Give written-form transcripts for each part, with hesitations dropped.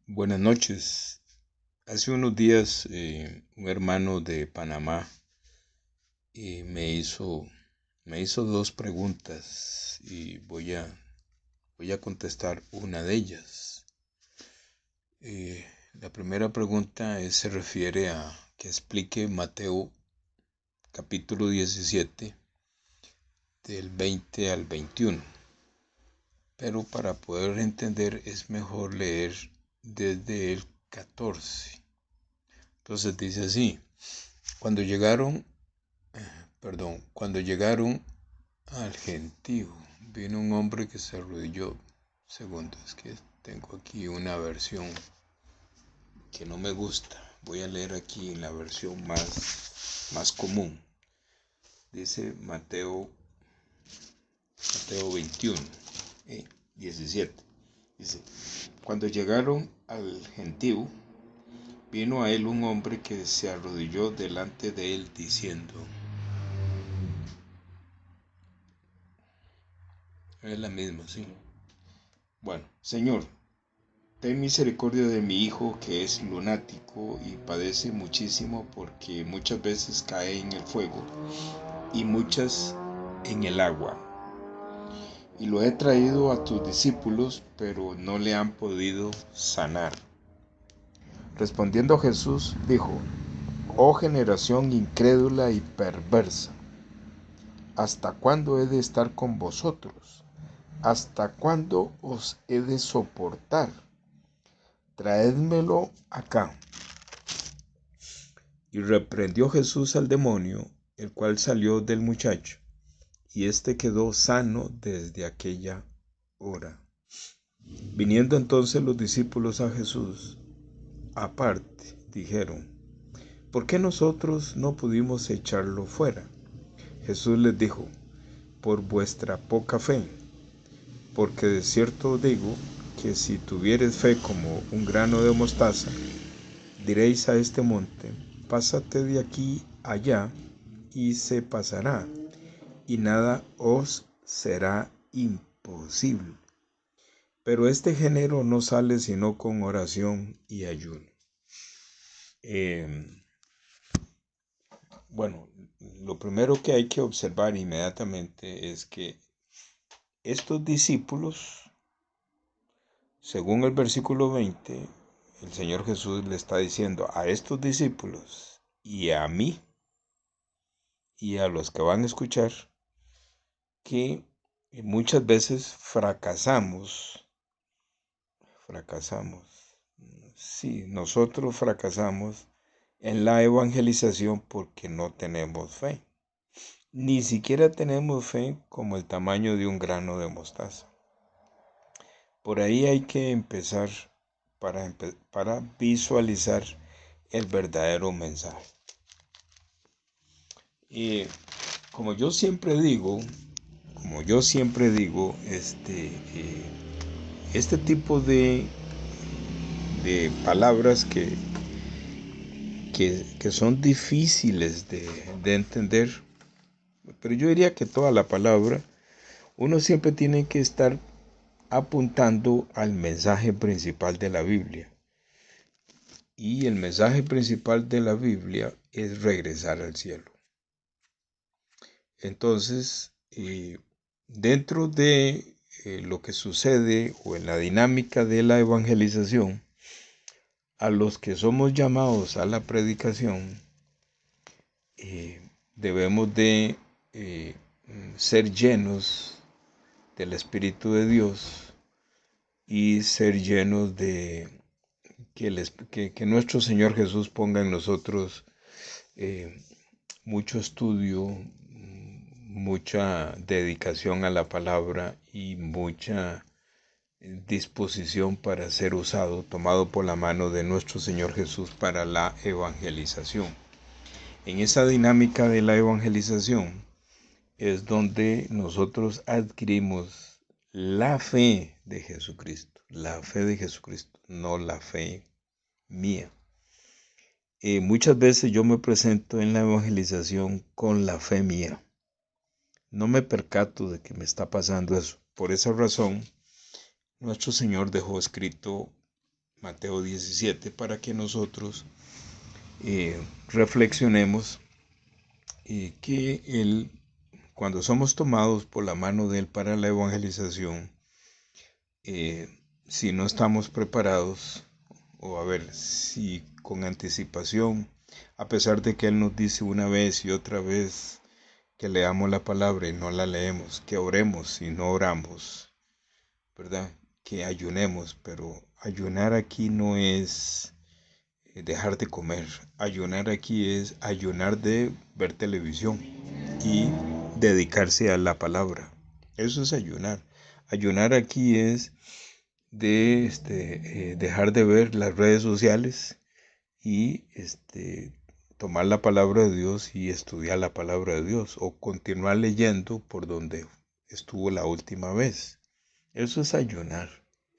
Buenas noches. Hace unos días un hermano de Panamá me hizo dos preguntas y voy a contestar una de ellas. La primera pregunta se refiere a que explique Mateo capítulo 17 del 20 al 21. Pero para poder entender es mejor leer desde el 14. Entonces dice así: cuando llegaron al gentío, vino un hombre que se arrodilló. Segundo, es que tengo aquí una versión que no me gusta. Voy a leer aquí en la versión más común. Dice Mateo 21, 17. Dice: cuando llegaron al gentío, vino a él un hombre que se arrodilló delante de él diciendo. Es la misma, sí. Bueno, Señor, ten misericordia de mi hijo, que es lunático y padece muchísimo, porque muchas veces cae en el fuego y muchas en el agua. Y lo he traído a tus discípulos, pero no le han podido sanar. Respondiendo Jesús dijo: oh generación incrédula y perversa, ¿hasta cuándo he de estar con vosotros? ¿Hasta cuándo os he de soportar? Traédmelo acá. Y reprendió Jesús al demonio, el cual salió del muchacho, y éste quedó sano desde aquella hora. Viniendo entonces los discípulos a Jesús aparte, dijeron: ¿por qué nosotros no pudimos echarlo fuera? Jesús les dijo: por vuestra poca fe, porque de cierto os digo que si tuviereis fe como un grano de mostaza, diréis a este monte: pásate de aquí allá, y se pasará, y nada os será imposible. Pero este género no sale sino con oración y ayuno. Bueno, lo primero que hay que observar inmediatamente es que estos discípulos, según el versículo 20, el Señor Jesús le está diciendo a estos discípulos y a mí y a los que van a escuchar que muchas veces fracasamos. Sí, nosotros fracasamos en la evangelización porque no tenemos fe. Ni siquiera tenemos fe como el tamaño de un grano de mostaza. Por ahí hay que empezar para visualizar el verdadero mensaje. Y como yo siempre digo, este tipo de palabras que son difíciles de entender, pero yo diría que toda la palabra, uno siempre tiene que estar apuntando al mensaje principal de la Biblia. Y el mensaje principal de la Biblia es regresar al cielo. Entonces, dentro de lo que sucede o en la dinámica de la evangelización, a los que somos llamados a la predicación, debemos de ser llenos del Espíritu de Dios y ser llenos de que nuestro Señor Jesús ponga en nosotros mucho estudio, mucha dedicación a la palabra y mucha disposición para ser usado, tomado por la mano de nuestro Señor Jesús para la evangelización. En esa dinámica de la evangelización es donde nosotros adquirimos la fe de Jesucristo, no la fe mía. Muchas veces yo me presento en la evangelización con la fe mía. No me percato de que me está pasando eso. Por esa razón, nuestro Señor dejó escrito Mateo 17, para que nosotros reflexionemos que cuando somos tomados por la mano de Él para la evangelización, si no estamos preparados, o a ver, si con anticipación, a pesar de que Él nos dice una vez y otra vez que leamos la palabra y no la leemos, que oremos y no oramos, ¿verdad? Que ayunemos, pero ayunar aquí no es dejar de comer. Ayunar aquí es ayunar de ver televisión y dedicarse a la palabra. Eso es ayunar. Ayunar aquí es de dejar de ver las redes sociales y tomar la palabra de Dios y estudiar la palabra de Dios o continuar leyendo por donde estuvo la última vez. Eso es ayunar.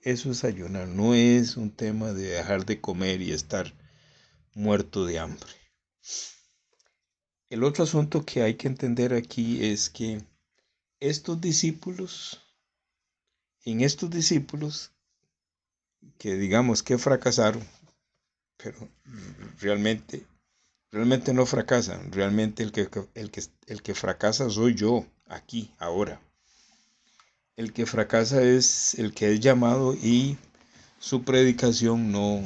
Eso es ayunar. No es un tema de dejar de comer y estar muerto de hambre. El otro asunto que hay que entender aquí es que estos discípulos, que digamos que fracasaron, pero realmente no fracasan. Realmente el que fracasa soy yo, aquí, ahora. El que fracasa es el que es llamado y su predicación no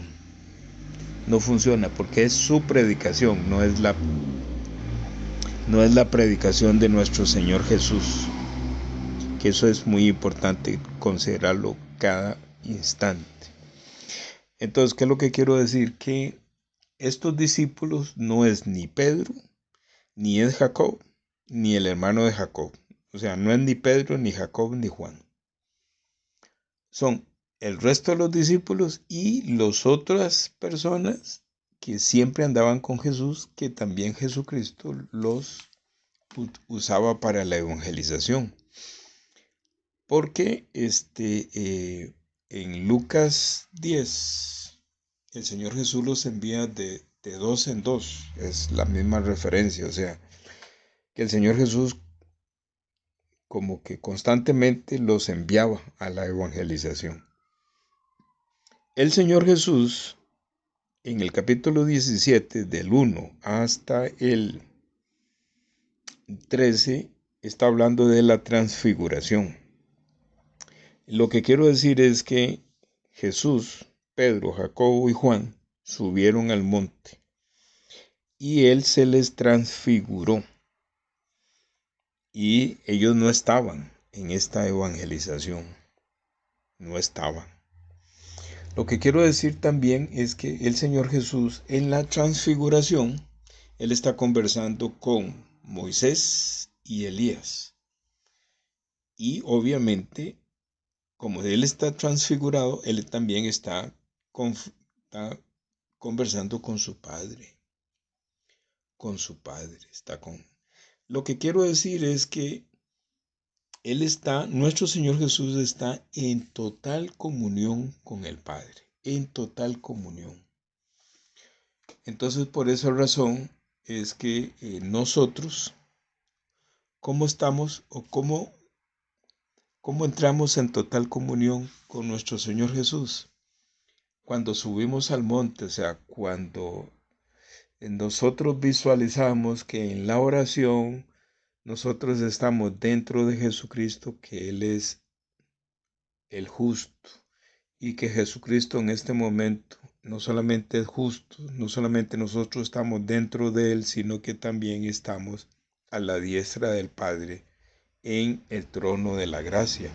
funciona, porque es su predicación, no es la predicación de nuestro Señor Jesús. Que eso es muy importante considerarlo cada instante. Entonces, ¿qué es lo que quiero decir? Que estos discípulos no es ni Pedro, ni es Jacob, ni el hermano de Jacob. O sea, no es ni Pedro, ni Jacob, ni Juan. Son el resto de los discípulos y las otras personas que siempre andaban con Jesús, que también Jesucristo los usaba para la evangelización. Porque en Lucas 10, el Señor Jesús los envía de dos en dos. Es la misma referencia. O sea, que el Señor Jesús como que constantemente los enviaba a la evangelización. El Señor Jesús, en el capítulo 17, del 1 hasta el 13, está hablando de la transfiguración. Lo que quiero decir es que Jesús, Pedro, Jacobo y Juan subieron al monte y Él se les transfiguró y ellos no estaban en esta evangelización, no estaban. Lo que quiero decir también es que el Señor Jesús en la transfiguración, Él está conversando con Moisés y Elías y obviamente como Él está transfigurado, Él también está conversando con su Padre. Lo que quiero decir es que nuestro Señor Jesús está en total comunión con el Padre. En total comunión. Entonces, por esa razón es que nosotros, ¿cómo estamos o cómo entramos en total comunión con nuestro Señor Jesús? Cuando subimos al monte, o sea, cuando nosotros visualizamos que en la oración nosotros estamos dentro de Jesucristo, que Él es el justo y que Jesucristo en este momento no solamente es justo, no solamente nosotros estamos dentro de Él, sino que también estamos a la diestra del Padre en el trono de la gracia.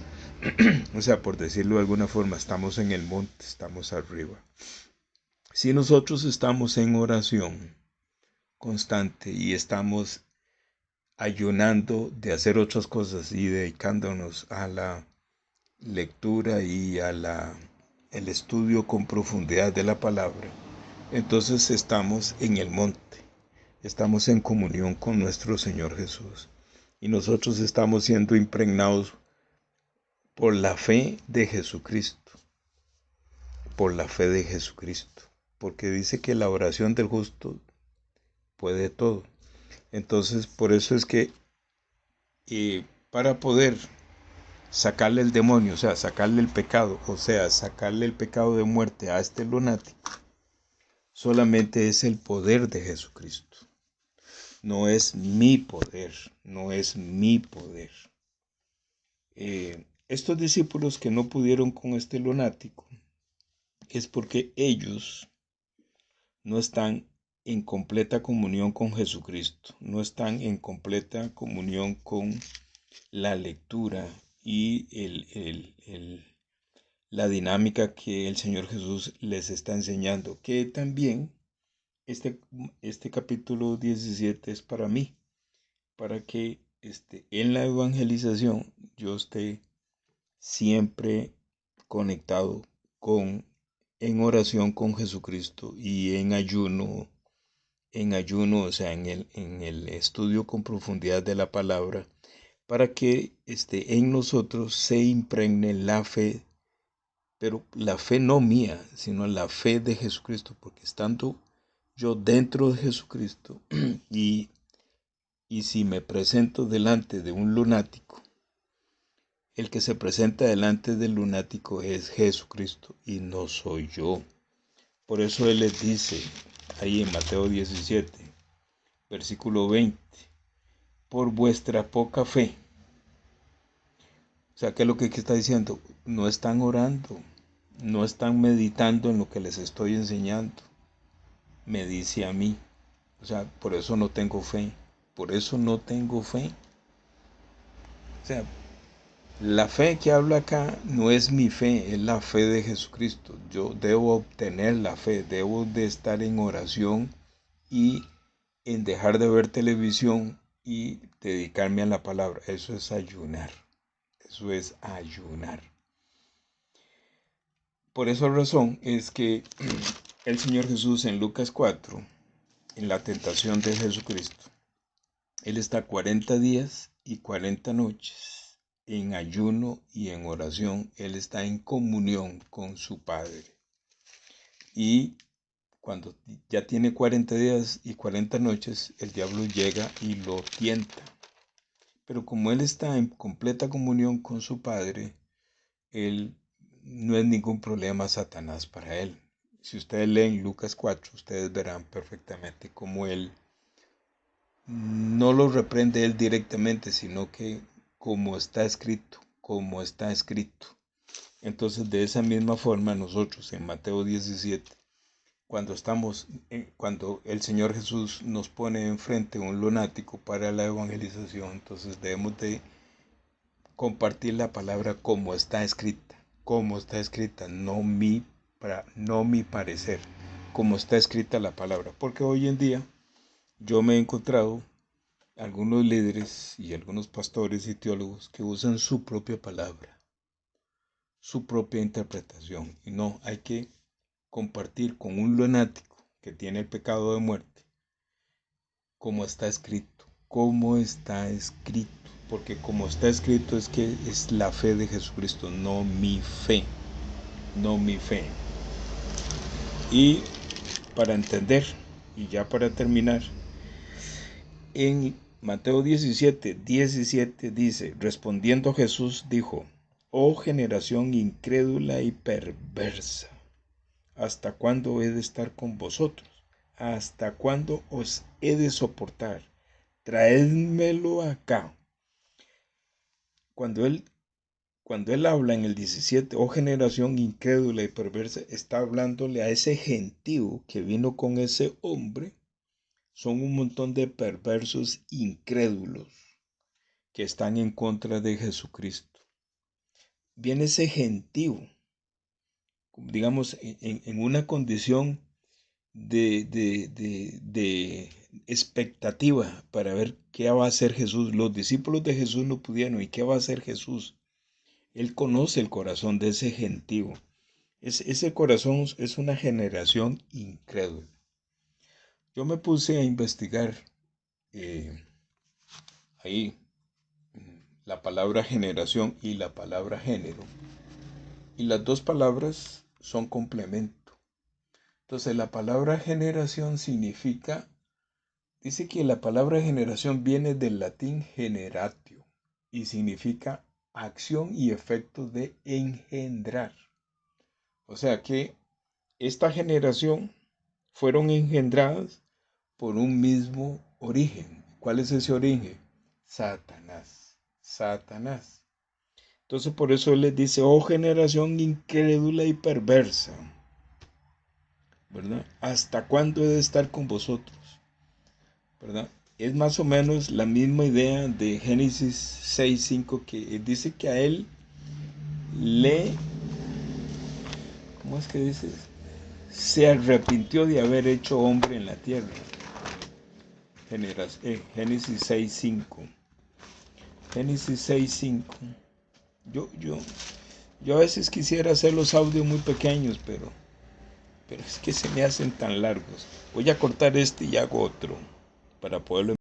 O sea, por decirlo de alguna forma, estamos en el monte, estamos arriba. Si nosotros estamos en oración constante y estamos ayunando de hacer otras cosas y dedicándonos a la lectura y el estudio con profundidad de la palabra, entonces estamos en el monte, estamos en comunión con nuestro Señor Jesús y nosotros estamos siendo impregnados por la fe de Jesucristo, porque dice que la oración del justo puede todo. Entonces, por eso es que para poder sacarle el demonio, o sea, sacarle el pecado, o sea, sacarle el pecado de muerte a este lunático, solamente es el poder de Jesucristo. No es mi poder, no es mi poder. Estos discípulos que no pudieron con este lunático es porque ellos no están en completa comunión con Jesucristo, no están en completa comunión con la lectura y la dinámica que el Señor Jesús les está enseñando, que también este capítulo 17 es para mí, para que en la evangelización yo esté siempre conectado en oración con Jesucristo y en ayuno, o sea, en el estudio con profundidad de la palabra, para que en nosotros se impregne la fe, pero la fe no mía, sino la fe de Jesucristo, porque estando yo dentro de Jesucristo y si me presento delante de un lunático, el que se presenta delante del lunático es Jesucristo y no soy yo. Por eso Él les dice ahí en Mateo 17, versículo 20, por vuestra poca fe. O sea, ¿qué es lo que está diciendo? No están orando, no están meditando en lo que les estoy enseñando. Me dice a mí. O sea, por eso no tengo fe. Por eso no tengo fe. O sea, la fe que habla acá no es mi fe, es la fe de Jesucristo. Yo debo obtener la fe, debo de estar en oración y en dejar de ver televisión y dedicarme a la palabra. Eso es ayunar. Eso es ayunar. Por esa razón es que el Señor Jesús en Lucas 4, en la tentación de Jesucristo, Él está 40 días y 40 noches en ayuno y en oración. Él está en comunión con su Padre. Y cuando ya tiene 40 días y 40 noches, el diablo llega y lo tienta. Pero como Él está en completa comunión con su Padre, Él no es ningún problema Satanás para Él. Si ustedes leen Lucas 4, ustedes verán perfectamente cómo Él no lo reprende Él directamente, sino que como está escrito, como está escrito. Entonces, de esa misma forma, nosotros en Mateo 17, cuando el Señor Jesús nos pone enfrente un lunático para la evangelización, entonces debemos de compartir la palabra como está escrita, no mi parecer, como está escrita la palabra. Porque hoy en día yo me he encontrado algunos líderes y algunos pastores y teólogos que usan su propia palabra, su propia interpretación. Y no, hay que compartir con un lunático que tiene el pecado de muerte, como está escrito, porque como está escrito es que es la fe de Jesucristo, no mi fe. Y para entender, y ya para terminar, en Mateo 17 dice, respondiendo Jesús dijo, oh generación incrédula y perversa, ¿hasta cuándo he de estar con vosotros? ¿Hasta cuándo os he de soportar? Traédmelo acá. Cuando él habla en el 17, oh generación incrédula y perversa, está hablándole a ese gentío que vino con ese hombre. Son un montón de perversos incrédulos que están en contra de Jesucristo. Viene ese gentío, digamos, en una condición de expectativa para ver qué va a hacer Jesús. Los discípulos de Jesús no pudieron. ¿Y qué va a hacer Jesús? Él conoce el corazón de ese gentío. Ese corazón es una generación incrédula. Yo me puse a investigar ahí la palabra generación y la palabra género. Y las dos palabras son complemento. Entonces la palabra generación dice que la palabra generación viene del latín generatio y significa acción y efecto de engendrar. O sea que esta generación fueron engendradas por un mismo origen. ¿Cuál es ese origen? Satanás. Satanás. Entonces por eso él les dice, oh generación incrédula y perversa, ¿verdad? ¿Hasta cuándo he de estar con vosotros? ¿Verdad? Es más o menos la misma idea de Génesis 6:5, que dice que a él ¿cómo es que dice? Se arrepintió de haber hecho hombre en la tierra. Génesis 6:5. Génesis 6:5. Yo a veces quisiera hacer los audios muy pequeños, pero es que se me hacen tan largos. Voy a cortar este y hago otro para poderlo